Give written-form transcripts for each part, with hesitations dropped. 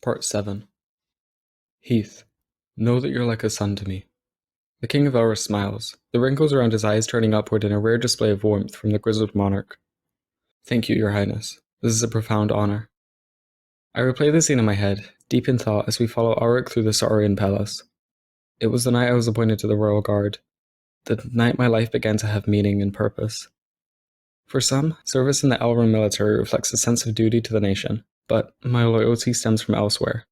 Part 7. Heath, know that you're like a son to me. The King of Hours smiles, the wrinkles around his eyes turning upward in a rare display of warmth from the grizzled monarch. Thank you, Your Highness. This is a profound honor. I replay the scene in my head, deep in thought as we follow Auric through the Saurian palace. It was the night I was appointed to the Royal Guard, the night my life began to have meaning and purpose. For some, service in the Elven military reflects a sense of duty to the nation, but my loyalty stems from elsewhere.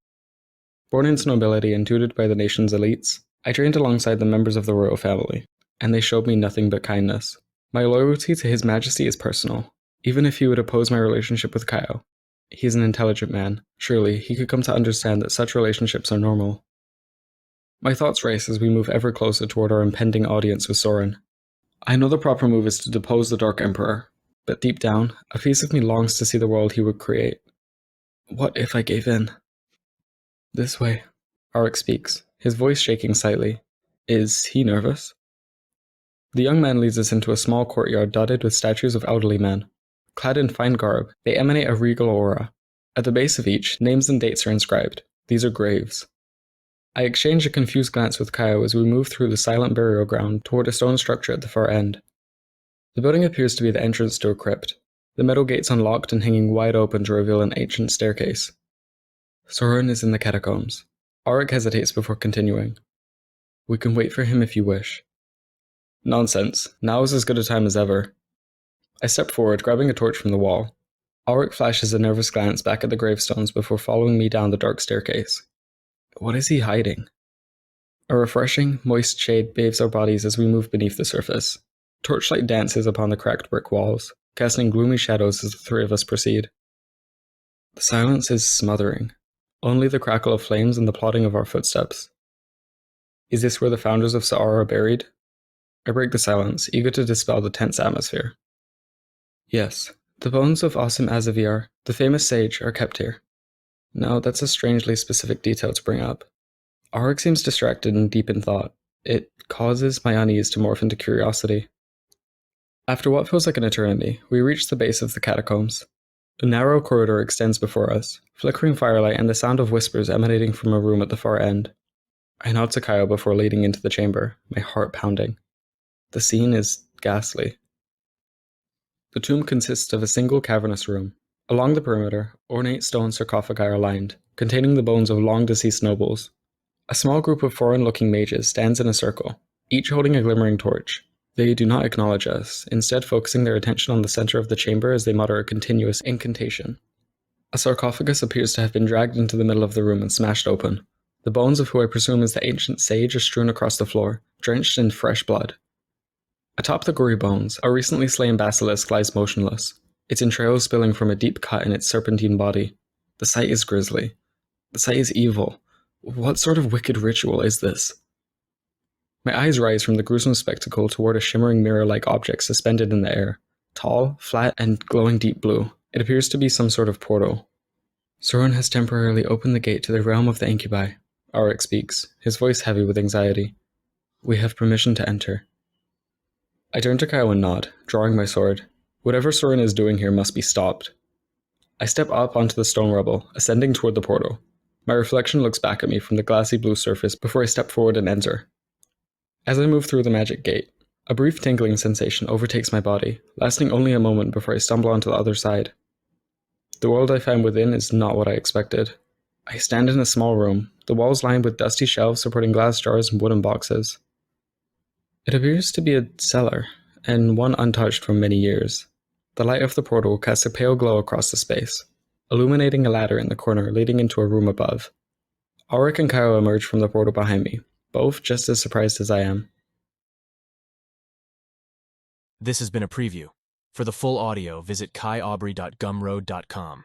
Born into nobility and tutored by the nation's elites, I trained alongside the members of the royal family, and they showed me nothing but kindness. My loyalty to His Majesty is personal, even if he would oppose my relationship with Kaio. He is an intelligent man. Surely, he could come to understand that such relationships are normal. My thoughts race as we move ever closer toward our impending audience with Soren. I know the proper move is to depose the Dark Emperor, but deep down, a piece of me longs to see the world he would create. What if I gave in? This way, Auric speaks, his voice shaking slightly. Is he nervous? The young man leads us into a small courtyard dotted with statues of elderly men. Clad in fine garb, they emanate a regal aura. At the base of each, names and dates are inscribed. These are graves. I exchange a confused glance with Kaio as we move through the silent burial ground toward a stone structure at the far end. The building appears to be the entrance to a crypt, the metal gates unlocked and hanging wide open to reveal an ancient staircase. Soren is in the catacombs. Auric hesitates before continuing. We can wait for him if you wish. Nonsense. Now is as good a time as ever. I step forward, grabbing a torch from the wall. Auric flashes a nervous glance back at the gravestones before following me down the dark staircase. What is he hiding? A refreshing, moist shade bathes our bodies as we move beneath the surface. Torchlight dances upon the cracked brick walls, casting gloomy shadows as the three of us proceed. The silence is smothering. Only the crackle of flames and the plodding of our footsteps. Is this where the founders of Saara are buried? I break the silence, eager to dispel the tense atmosphere. Yes, the bones of Asim Azaviar, the famous sage, are kept here. No, that's a strangely specific detail to bring up. Auric seems distracted and deep in thought. It causes my unease to morph into curiosity. After what feels like an eternity, we reach the base of the catacombs. A narrow corridor extends before us, flickering firelight and the sound of whispers emanating from a room at the far end. I nod to Kaio before leading into the chamber, my heart pounding. The scene is ghastly. The tomb consists of a single cavernous room. Along the perimeter, ornate stone sarcophagi are lined, containing the bones of long-deceased nobles. A small group of foreign-looking mages stands in a circle, each holding a glimmering torch. They do not acknowledge us, instead focusing their attention on the center of the chamber as they mutter a continuous incantation. A sarcophagus appears to have been dragged into the middle of the room and smashed open. The bones of who I presume is the ancient sage are strewn across the floor, drenched in fresh blood. Atop the gory bones, a recently slain basilisk lies motionless, its entrails spilling from a deep cut in its serpentine body. The sight is grisly. The sight is evil. What sort of wicked ritual is this? My eyes rise from the gruesome spectacle toward a shimmering mirror-like object suspended in the air. Tall, flat, and glowing deep blue. It appears to be some sort of portal. Soren has temporarily opened the gate to the realm of the Incubi. Auric speaks, his voice heavy with anxiety. We have permission to enter. I turn to Kaio and nod, drawing my sword. Whatever Soren is doing here must be stopped. I step up onto the stone rubble, ascending toward the portal. My reflection looks back at me from the glassy blue surface before I step forward and enter. As I move through the magic gate, a brief tingling sensation overtakes my body, lasting only a moment before I stumble onto the other side. The world I find within is not what I expected. I stand in a small room, the walls lined with dusty shelves supporting glass jars and wooden boxes. It appears to be a cellar, and one untouched for many years. The light of the portal casts a pale glow across the space, illuminating a ladder in the corner leading into a room above. Auric and Kaio emerge from the portal behind me, both just as surprised as I am. This has been a preview. For the full audio, visit kaiaubrey.gumroad.com.